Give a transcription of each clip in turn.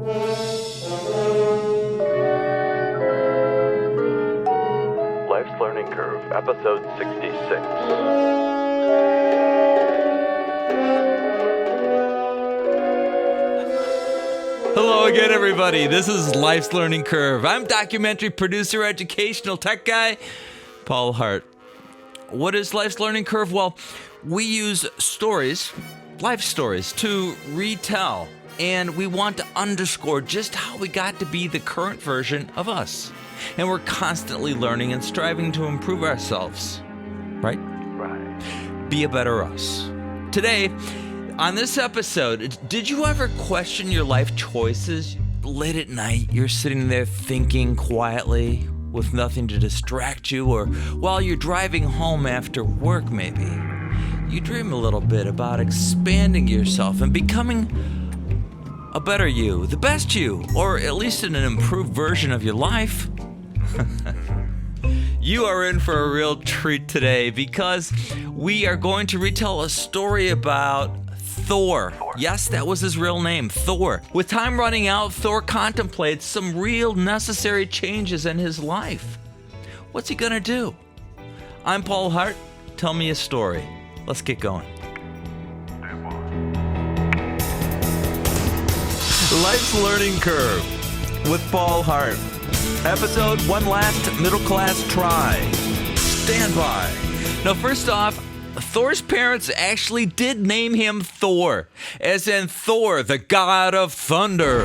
Life's Learning Curve, episode 66. Hello again, everybody. This is Life's Learning Curve. I'm documentary producer, educational tech guy, Paul Hart. What is Life's Learning Curve? Well, we use stories, life stories, to retell, and we want to underscore just how we got to be the current version of us. And we're constantly learning and striving to improve ourselves, right? Right. Be a better us. Today, on this episode, did you ever question your life choices? Late at night, you're sitting there thinking quietly with nothing to distract you, or while you're driving home after work maybe. You dream a little bit about expanding yourself and becoming a better you, the best you, or at least an improved version of your life. You are in for a real treat today because we are going to retell a story about Thor. Yes, that was his real name, Thor. With time running out, Thor contemplates some real necessary changes in his life. What's he gonna do? I'm Paul Hart. Tell me a story. Let's get going. Life's Learning Curve with Paul Hart. Episode One Last Middle Class Try. Stand by. Now, first off, Thor's parents actually did name him Thor, as in Thor, the god of thunder.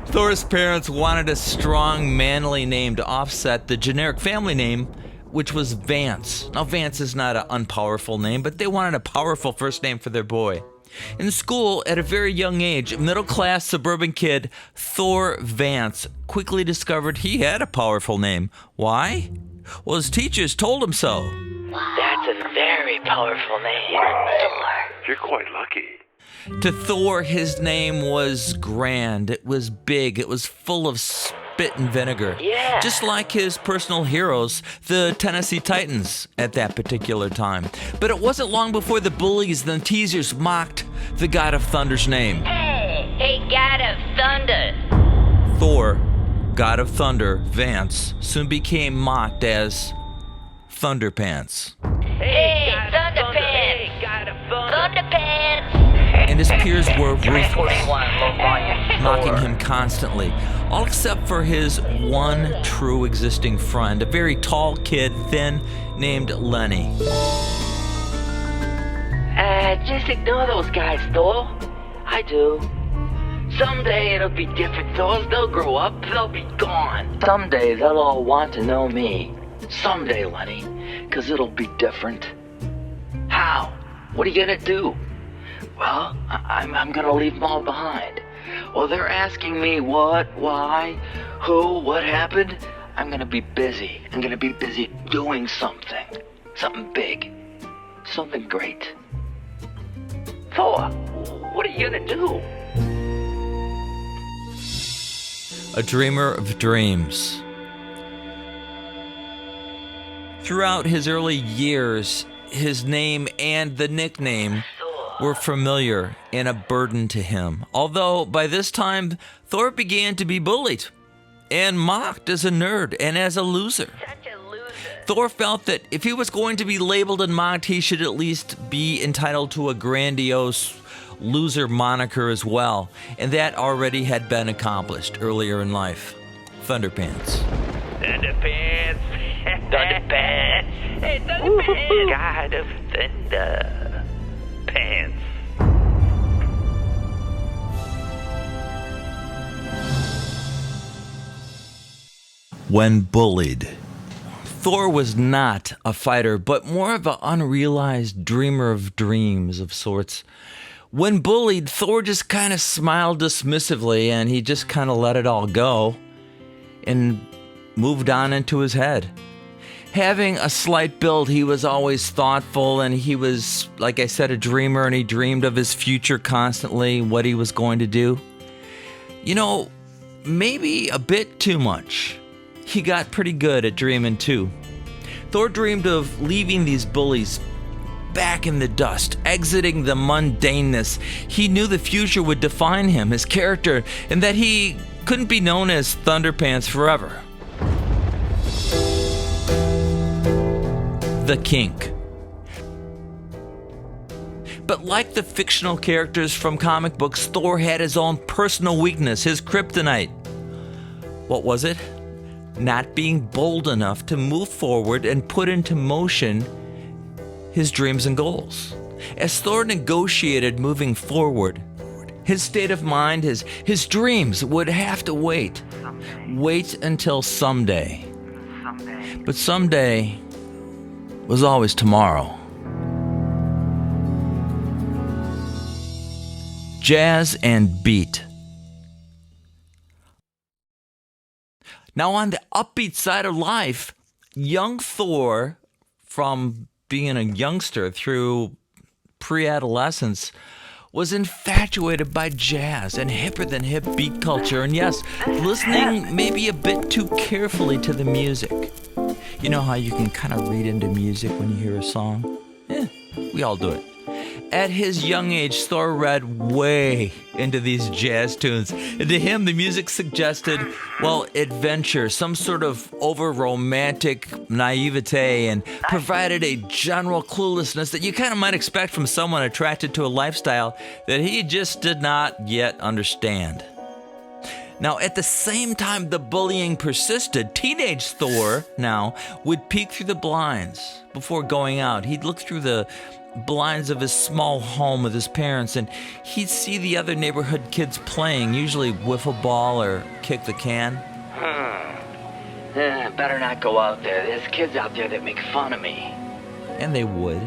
Thor's parents wanted a strong, manly name to offset the generic family name, which was Vance. Now, Vance is not an unpowerful name, but they wanted a powerful first name for their boy. In school, at a very young age, middle-class suburban kid Thor Vance quickly discovered he had a powerful name. Why? Well, his teachers told him so. That's a very powerful name. Thor. You're quite lucky. To Thor, his name was grand. It was big. It was full of spit and vinegar. Yeah. Just like his personal heroes, the Tennessee Titans, at that particular time. But it wasn't long before the bullies and the teasers mocked the God of Thunder's name. Hey, God of Thunder. Thor, God of Thunder, Vance, soon became mocked as Thunderpants. Hey, Thunderpants. God of Thunderpants. And his peers were ruthless, mocking him constantly, all except for his one true existing friend, a very tall kid, thin, named Lenny. Just ignore those guys, Thor. I do. Someday it'll be different, Thor. They'll grow up, they'll be gone. Someday they'll all want to know me. Someday, Lenny, 'cause it'll be different. How? What are you gonna do? Well, I'm gonna leave them all behind. Well, they're asking me what, why, who, what happened. I'm gonna be busy. I'm gonna be busy doing something. Something big. Something great. Thor, what are you gonna do? A dreamer of dreams. Throughout his early years, his name and the nickname were familiar and a burden to him. Although by this time, Thor began to be bullied and mocked as a nerd and as a loser. Such a loser. Thor felt that if he was going to be labeled and mocked, he should at least be entitled to a grandiose loser moniker as well. And that already had been accomplished earlier in life. Thunderpants. Thunderpants. Thunderpants. Hey, Thunderpants. God of Thunder. Pants. When bullied. Thor was not a fighter, but more of an unrealized dreamer of dreams of sorts. When bullied, Thor just kind of smiled dismissively and he just kind of let it all go and moved on into his head. Having a slight build, he was always thoughtful and he was, like I said, a dreamer, and he dreamed of his future constantly, what he was going to do. You know, maybe a bit too much. He got pretty good at dreaming too. Thor dreamed of leaving these bullies back in the dust, exiting the mundaneness. He knew the future would define him, his character, and that he couldn't be known as Thunderpants forever. The kink. But like the fictional characters from comic books, Thor had his own personal weakness, his kryptonite. What was it? Not being bold enough to move forward and put into motion his dreams and goals. As Thor negotiated moving forward, his state of mind, his dreams would have to wait. Wait until someday. But someday was always tomorrow. Jazz and beat. Now, on the upbeat side of life, young Thor, from being a youngster through pre-adolescence, was infatuated by jazz and hipper-than-hip beat culture, and yes, listening maybe a bit too carefully to the music. You know how you can kind of read into music when you hear a song? We all do it. At his young age, Thor read way into these jazz tunes. And to him, the music suggested, well, adventure, some sort of over-romantic naivete, and provided a general cluelessness that you kind of might expect from someone attracted to a lifestyle that he just did not yet understand. Now, at the same time the bullying persisted, teenage Thor now would peek through the blinds before going out. He'd look through the blinds of his small home with his parents, and he'd see the other neighborhood kids playing, usually wiffle ball or kick the can. Better not go out there. There's kids out there that make fun of me. And they would.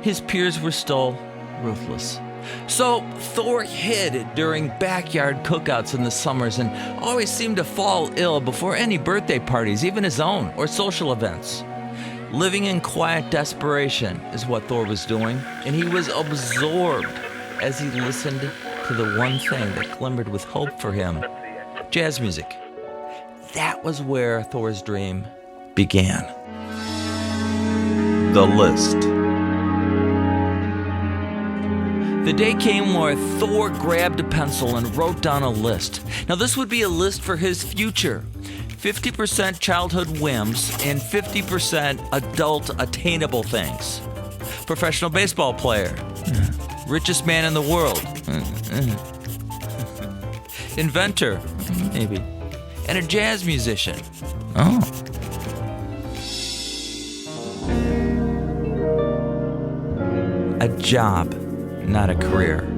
His peers were still ruthless. So Thor hid during backyard cookouts in the summers and always seemed to fall ill before any birthday parties, even his own, or social events. Living in quiet desperation is what Thor was doing, and he was absorbed as he listened to the one thing that glimmered with hope for him: jazz music. That was where Thor's dream began. The list. The day came where Thor grabbed a pencil and wrote down a list. Now, this would be a list for his future. 50% childhood whims and 50% adult attainable things. Professional baseball player. Richest man in the world. Inventor, maybe. And a jazz musician. Oh. A job, not a career.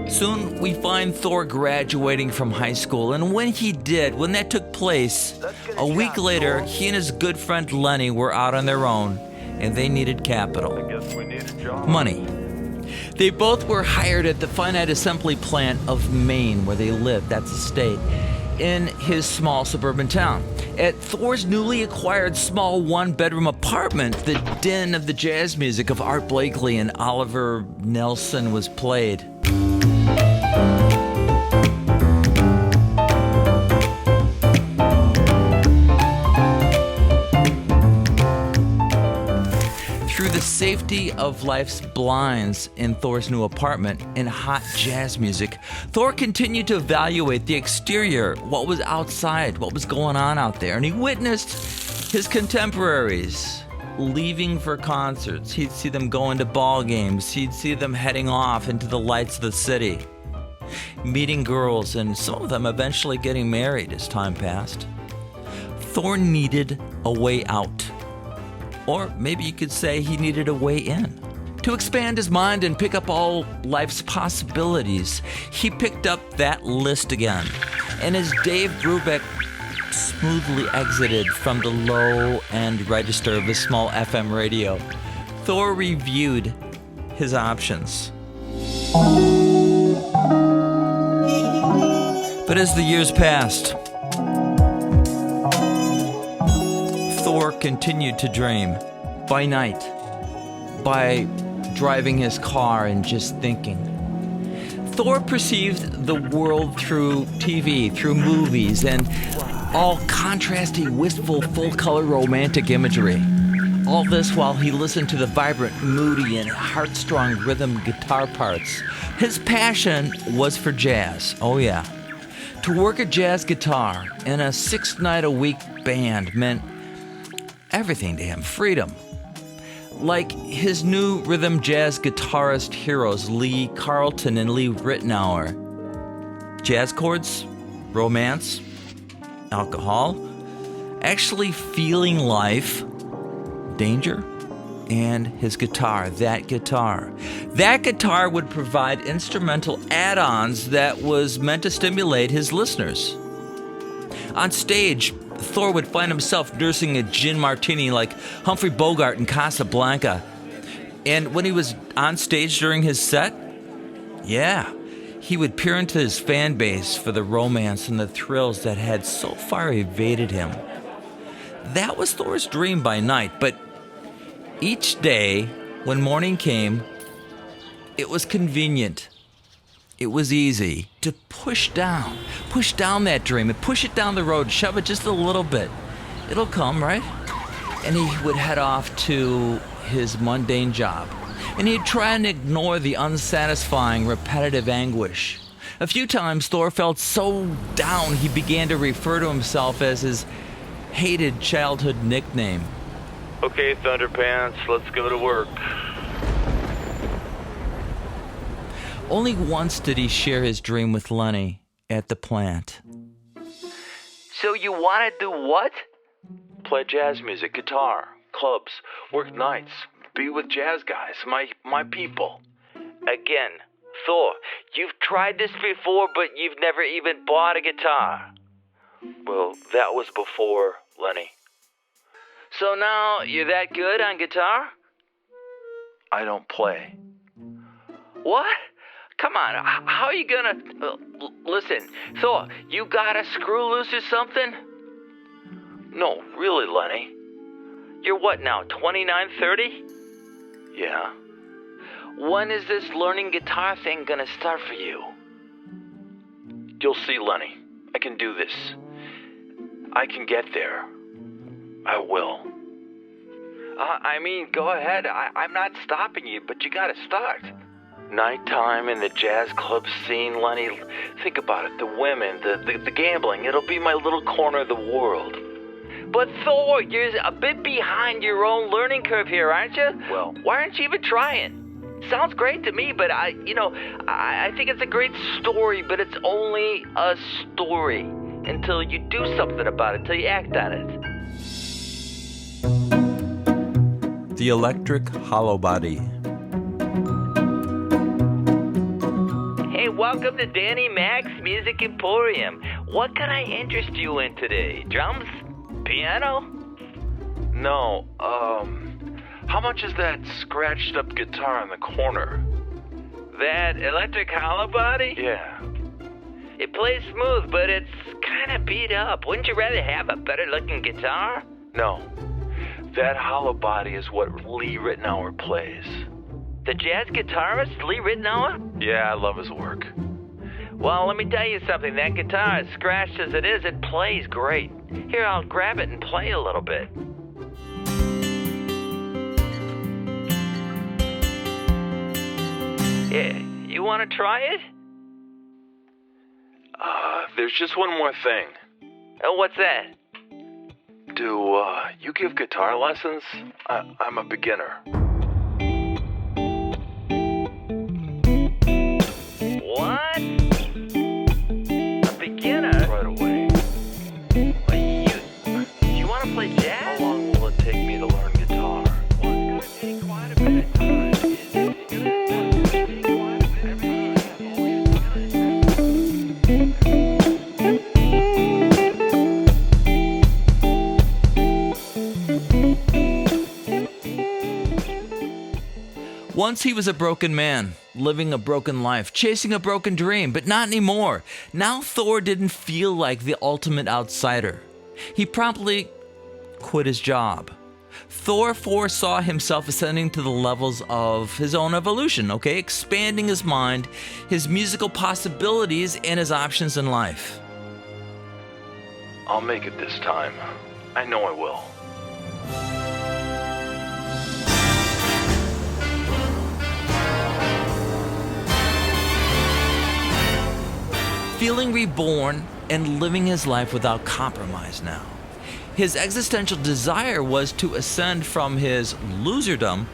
Soon we find Thor graduating from high school, and when that took place, a week later, he and his good friend Lenny were out on their own, and they needed capital. Money. They both were hired at the finite assembly plant of Maine, where they lived, that's the state, in his small suburban town. At Thor's newly acquired small one-bedroom apartment, the din of the jazz music of Art Blakey and Oliver Nelson was played. Through the safety of life's blinds in Thor's new apartment and hot jazz music, Thor continued to evaluate the exterior, what was outside, what was going on out there, and he witnessed his contemporaries leaving for concerts. He'd see them going to ball games. He'd see them heading off into the lights of the city, meeting girls, and some of them eventually getting married as time passed. Thor needed a way out. Or maybe you could say he needed a way in. To expand his mind and pick up all life's possibilities, he picked up that list again. And as Dave Brubeck smoothly exited from the low-end register of his small FM radio, Thor reviewed his options. But as the years passed, Thor continued to dream by night, by driving his car and just thinking. Thor perceived the world through TV, through movies, and all contrasty, wistful, full-color romantic imagery. All this while he listened to the vibrant, moody, and heart-strong rhythm guitar parts. His passion was for jazz. Oh yeah. To work a jazz guitar in a 6-night-a-week band meant everything to him. Freedom. Like his new rhythm jazz guitarist heroes, Lee Carlton and Lee Ritenour. Jazz chords, romance, alcohol, actually feeling life, danger, and his guitar, that guitar. That guitar would provide instrumental add-ons that was meant to stimulate his listeners. On stage, Thor would find himself nursing a gin martini like Humphrey Bogart in Casablanca. And when he was on stage during his set, yeah, he would peer into his fan base for the romance and the thrills that had so far evaded him. That was Thor's dream by night, but each day, when morning came, it was convenient. It was easy to push down that dream and push it down the road, shove it just a little bit. It'll come, right? And he would head off to his mundane job. And he'd try and ignore the unsatisfying, repetitive anguish. A few times, Thor felt so down he began to refer to himself as his hated childhood nickname. Okay, Thunderpants, let's go to work. Only once did he share his dream with Lenny at the plant. So you want to do what? Play jazz music, guitar, clubs, work nights, be with jazz guys, my people. Again, Thor, you've tried this before, but you've never even bought a guitar. Well, that was before Lenny. So now you're that good on guitar? I don't play. What? Come on, how are you gonna... listen, Thor, you got a screw loose or something? No, really, Lenny. You're what now, 29, 30? Yeah. When is this learning guitar thing gonna start for you? You'll see, Lenny. I can do this. I can get there. I will. Go ahead. I'm not stopping you, but you gotta start. Nighttime in the jazz club scene, Lenny. Think about it. The women, the gambling. It'll be my little corner of the world. But Thor, you're a bit behind your own learning curve here, aren't you? Well, why aren't you even trying? Sounds great to me, but I think it's a great story, but it's only a story until you do something about it, until you act on it. The Electric Hollow Body. Hey, welcome to Danny Mac's Music Emporium. What can I interest you in today? Drums? Piano? No, how much is that scratched up guitar in the corner? That electric hollow body? Yeah. It plays smooth, but it's kind of beat up. Wouldn't you rather have a better looking guitar? No. That hollow body is what Lee Ritenour plays. The jazz guitarist, Lee Ritenour? Yeah, I love his work. Well, let me tell you something. That guitar, as scratched as it is, it plays great. Here, I'll grab it and play a little bit. Yeah, you want to try it? There's just one more thing. Oh, what's that? Do, you give guitar lessons? I'm a beginner. What? A beginner? Right away. Do you want to play jazz? How long will it take me to learn guitar? Well, it's going to take quite a bit of time. Once he was a broken man, living a broken life, chasing a broken dream, but not anymore. Now Thor didn't feel like the ultimate outsider. He promptly quit his job. Thor foresaw himself ascending to the levels of his own evolution, expanding his mind, his musical possibilities, and his options in life. I'll make it this time. I know I will. feeling reborn and living his life without compromise now. His existential desire was to ascend from his loserdom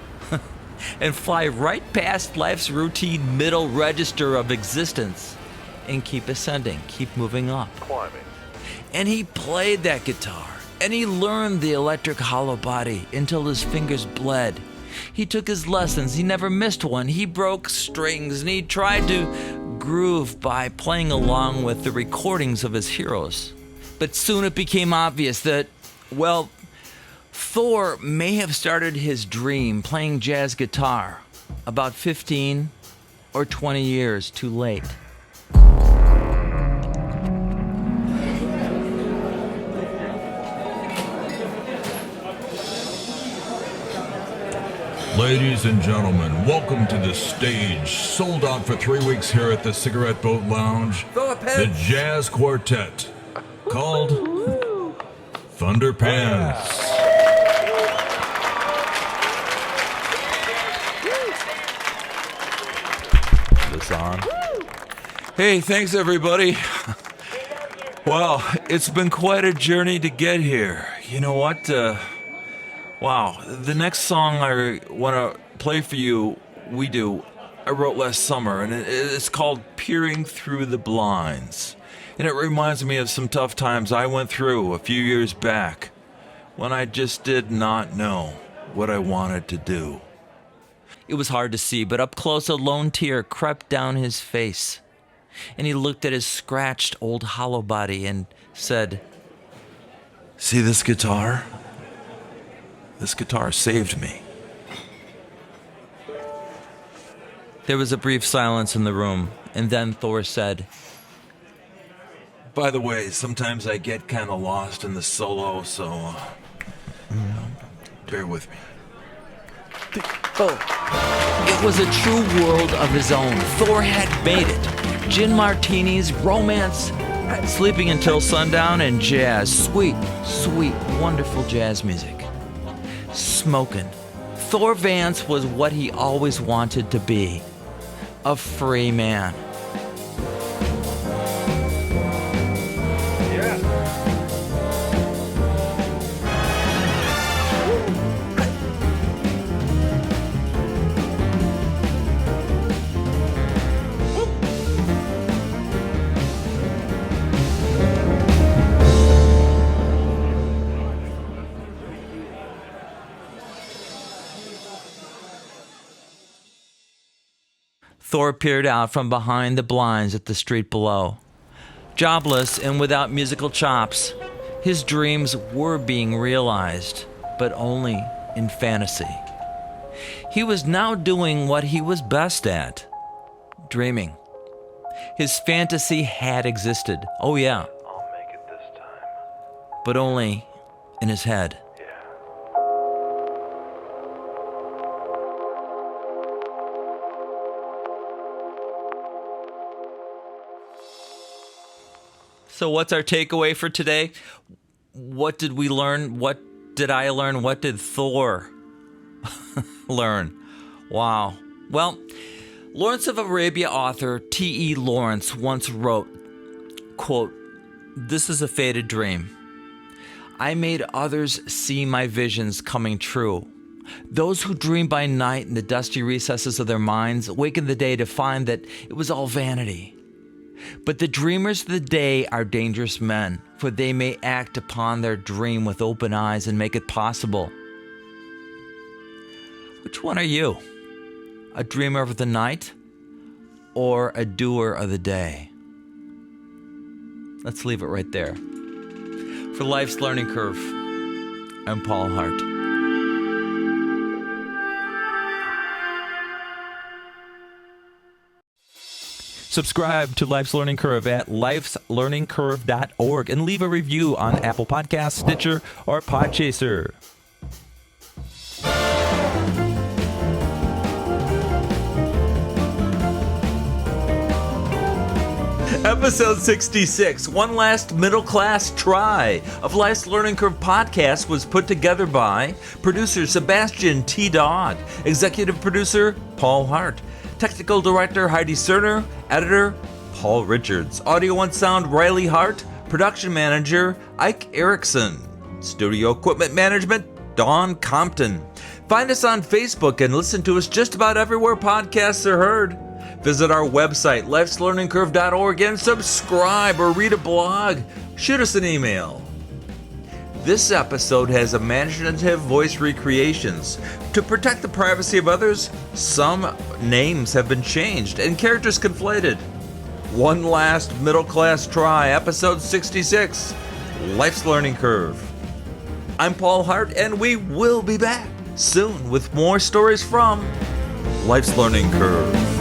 and fly right past life's routine middle register of existence and keep ascending, keep moving up. Climbing. And he played that guitar, and he learned the electric hollow body until his fingers bled. He took his lessons, he never missed one. He broke strings, and he tried to groove by playing along with the recordings of his heroes. But soon it became obvious that, well, Thor may have started his dream playing jazz guitar about 15 or 20 years too late. Ladies and gentlemen, welcome to the stage, sold out for 3 weeks here at the Cigarette Boat Lounge, the Jazz Quartet, called Thunderpants. This on? Hey, thanks everybody. Wow, it's been quite a journey to get here. You know what? Wow, the next song I want to play for you, I wrote last summer, and it's called Peering Through the Blinds. And it reminds me of some tough times I went through a few years back when I just did not know what I wanted to do. It was hard to see, but up close a lone tear crept down his face. And he looked at his scratched old hollow body and said, See this guitar? This guitar saved me. There was a brief silence in the room, and then Thor said, By the way, sometimes I get kind of lost in the solo, so bear with me. It was a true world of his own. Thor had made it. Gin martinis, romance, sleeping until sundown, and jazz. Sweet, sweet, wonderful jazz music. Smoking. Thor Vance was what he always wanted to be. A free man. Thor peered out from behind the blinds at the street below. Jobless and without musical chops, his dreams were being realized, but only in fantasy. He was now doing what he was best at, dreaming. His fantasy had existed, oh yeah, I'll make it this time. but only in his head. So what's our takeaway for today? What did we learn? What did I learn? What did Thor learn? Wow. Well, Lawrence of Arabia author T.E. Lawrence once wrote, quote, "This is a fated dream. I made others see my visions coming true. Those who dream by night in the dusty recesses of their minds awaken the day to find that it was all vanity. But the dreamers of the day are dangerous men, for they may act upon their dream with open eyes and make it possible." Which one are you? A dreamer of the night or a doer of the day? Let's leave it right there. For Life's Learning Curve, I'm Paul Hart. Subscribe to Life's Learning Curve at lifeslearningcurve.org and leave a review on Apple Podcasts, Stitcher, or Podchaser. Episode 66, one last middle-class try of Life's Learning Curve podcast was put together by producer Sebastian T. Dodd, executive producer Paul Hart, technical director Heidi Cerner, editor Paul Richards. Audio and sound, Riley Hart. Production manager, Ike Erickson. Studio equipment management, Dawn Compton. Find us on Facebook and listen to us just about everywhere podcasts are heard. Visit our website, lifeslearningcurve.org, and subscribe or read a blog. Shoot us an email. This episode has imaginative voice recreations. To protect the privacy of others, some names have been changed and characters conflated. One last middle class try, episode 66, Life's Learning Curve. I'm Paul Hart, and we will be back soon with more stories from Life's Learning Curve.